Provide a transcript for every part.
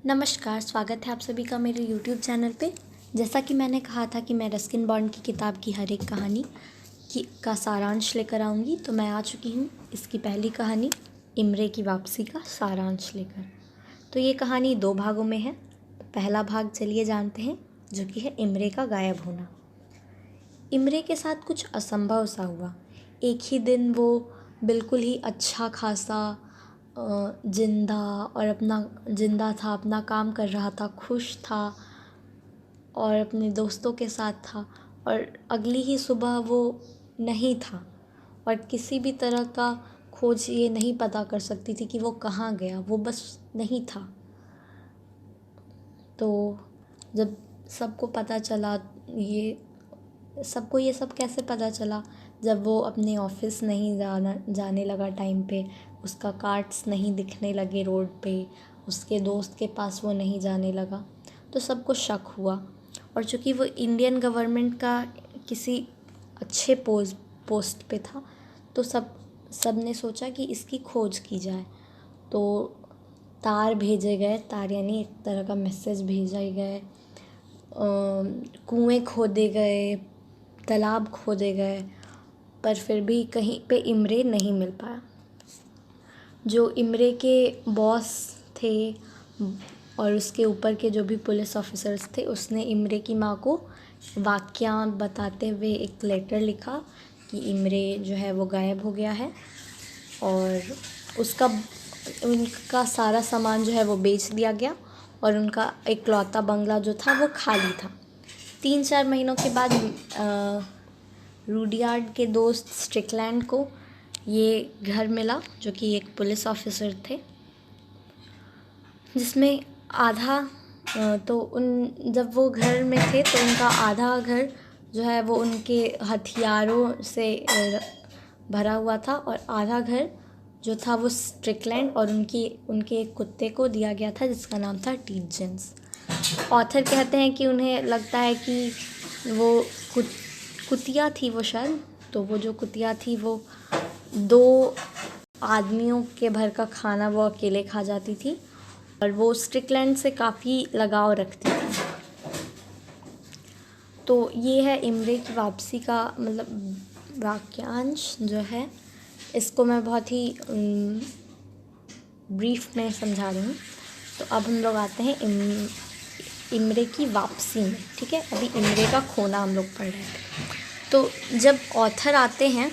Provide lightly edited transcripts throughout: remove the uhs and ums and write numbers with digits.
नमस्कार, स्वागत है आप सभी का मेरे YouTube चैनल पे। जैसा कि मैंने कहा था कि मैं रस्किन बॉन्ड की किताब की हर एक कहानी का सारांश लेकर आऊँगी, तो मैं आ चुकी हूँ इसकी पहली कहानी इमरे की वापसी का सारांश लेकर। तो ये कहानी 2 भागों में है। पहला भाग चलिए जानते हैं, जो कि है इमरे का गायब होना। इमरे के साथ कुछ असंभव सा हुआ। एक ही दिन वो बिल्कुल ही अच्छा खासा जिंदा था, अपना काम कर रहा था, खुश था और अपने दोस्तों के साथ था, और अगली ही सुबह वो नहीं था और किसी भी तरह का खोज ये नहीं पता कर सकती थी कि वो कहाँ गया, वो बस नहीं था। तो जब सबको पता चला, सबको ये सब कैसे पता चला, जब वो अपने ऑफिस नहीं जाने लगा टाइम पे, उसका कार्ड्स नहीं दिखने लगे रोड पे, उसके दोस्त के पास वो नहीं जाने लगा, तो सबको शक हुआ। और चूँकि वो इंडियन गवर्नमेंट का किसी अच्छे पोस्ट पे था, तो सब ने सोचा कि इसकी खोज की जाए। तो तार भेजे गए, तार यानी एक तरह का मैसेज भेजे गए, कुएं खोदे गए, तालाब खोदे गए, पर फिर भी कहीं पे इमरे नहीं मिल पाया। जो इमरे के बॉस थे और उसके ऊपर के जो भी पुलिस ऑफिसर्स थे, उसने इमरे की माँ को वाकया बताते हुए एक लेटर लिखा कि इमरे जो है वो गायब हो गया है और उनका सारा सामान जो है वो बेच दिया गया और उनका इकलौता बंगला जो था वो खाली था। 3-4 महीनों के बाद रूडयार्ड के दोस्त स्ट्रिकलैंड को ये घर मिला, जो कि एक पुलिस ऑफिसर थे, जिसमें आधा जब वो घर में थे तो उनका आधा घर जो है वो उनके हथियारों से भरा हुआ था और आधा घर जो था वो स्ट्रिकलैंड और उनके एक कुत्ते को दिया गया था, जिसका नाम था टीजेंस। ऑथर कहते हैं कि उन्हें लगता है कि वो कुतिया थी वो शायद, तो वो जो कुतिया थी वो 2 आदमियों के भर का खाना वो अकेले खा जाती थी और वो स्ट्रिकलैंड से काफ़ी लगाव रखती थी। तो ये है इमरे की वापसी का मतलब वाक्यांश जो है, इसको मैं बहुत ही ब्रीफ में समझा रही हूँ। तो अब हम लोग आते हैं इमरे की वापसी में, ठीक है। अभी इमरे का खोना हम लोग पढ़ रहे थे। तो जब ऑथर आते हैं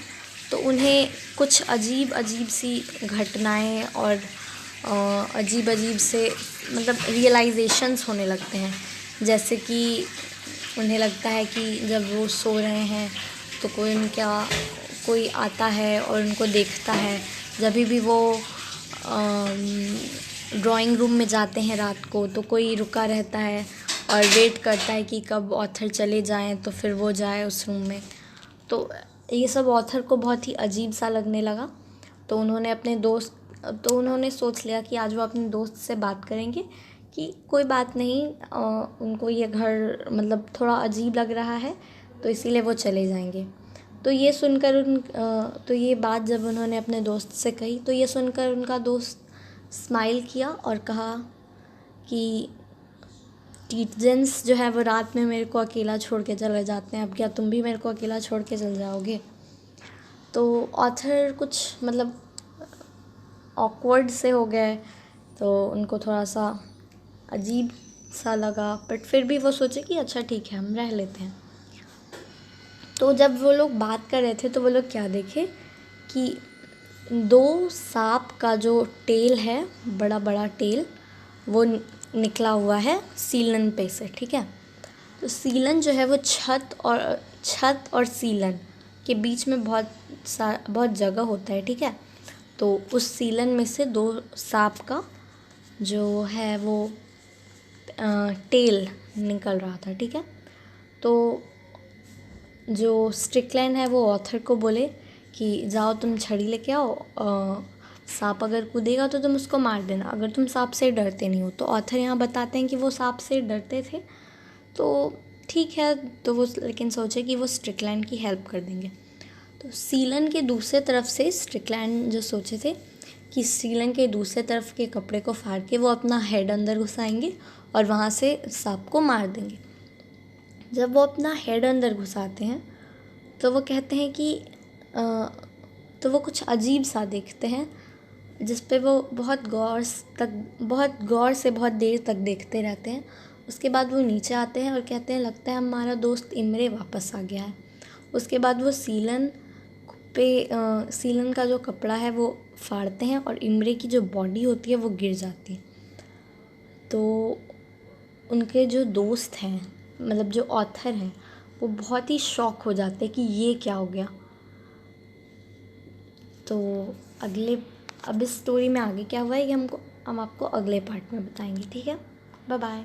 तो उन्हें कुछ अजीब अजीब सी घटनाएं और अजीब अजीब से मतलब रियलाइजेशंस होने लगते हैं। जैसे कि उन्हें लगता है कि जब वो सो रहे हैं तो कोई आता है और उनको देखता है। जब भी वो ड्राइंग रूम में जाते हैं रात को, तो कोई रुका रहता है और वेट करता है कि कब ऑथर चले जाएं तो फिर वो जाए उस रूम में। तो ये सब ऑथर को बहुत ही अजीब सा लगने लगा। तो उन्होंने सोच लिया कि आज वो अपने दोस्त से बात करेंगे कि कोई बात नहीं, उनको ये घर मतलब थोड़ा अजीब लग रहा है, तो इसीलिए वो चले जाएंगे। तो ये बात जब उन्होंने अपने दोस्त से कही, तो ये सुनकर उनका दोस्त स्माइल किया और कहा कि टीजेंस जो है वो रात में मेरे को अकेला छोड़ के चले जाते हैं, अब क्या तुम भी मेरे को अकेला छोड़ के चल जाओगे। तो ऑथर कुछ मतलब ऑकवर्ड से हो गए, तो उनको थोड़ा सा अजीब सा लगा, बट फिर भी वो सोचे कि अच्छा ठीक है, हम रह लेते हैं। तो जब वो लोग बात कर रहे थे तो वो लोग क्या देखे कि 2 सांप का जो टेल है, बड़ा बड़ा टेल, वो निकला हुआ है सीलन पे से, ठीक है। तो सीलन जो है वो छत और सीलन के बीच में बहुत जगह होता है, ठीक है। तो उस सीलन में से 2 सांप का जो है वो टेल निकल रहा था, ठीक है। तो जो स्ट्रिकलैंड है वो ऑथर को बोले कि जाओ तुम छड़ी लेके आओ, सांप अगर कूदेगा तो तुम उसको मार देना, अगर तुम सांप से डरते नहीं हो। तो ऑथर यहाँ बताते हैं कि वो सांप से डरते थे, तो ठीक है। तो वो लेकिन सोचे कि वो स्ट्रिकलैंड की हेल्प कर देंगे। तो सीलन के दूसरे तरफ से स्ट्रिकलैंड जो सोचे थे कि सीलन के दूसरे तरफ के कपड़े को फाड़ के वो अपना हेड अंदर घुसाएंगे और वहाँ से सांप को मार देंगे। जब वो अपना हेड अंदर घुसाते हैं तो वो कहते हैं कि तो वो कुछ अजीब सा देखते हैं, जिस पे वो बहुत गौर से बहुत देर तक देखते रहते हैं। उसके बाद वो नीचे आते हैं और कहते हैं लगता है हमारा दोस्त इमरे वापस आ गया है। उसके बाद वो सीलन का जो कपड़ा है वो फाड़ते हैं और इमरे की जो बॉडी होती है वो गिर जाती है। तो उनके जो दोस्त हैं, मतलब जो ऑथर हैं, वो बहुत ही शॉक हो जाते हैं कि ये क्या हो गया। तो अब इस स्टोरी में आगे क्या हुआ है ये हम आपको अगले पार्ट में बताएंगे। ठीक है, बाय बाय।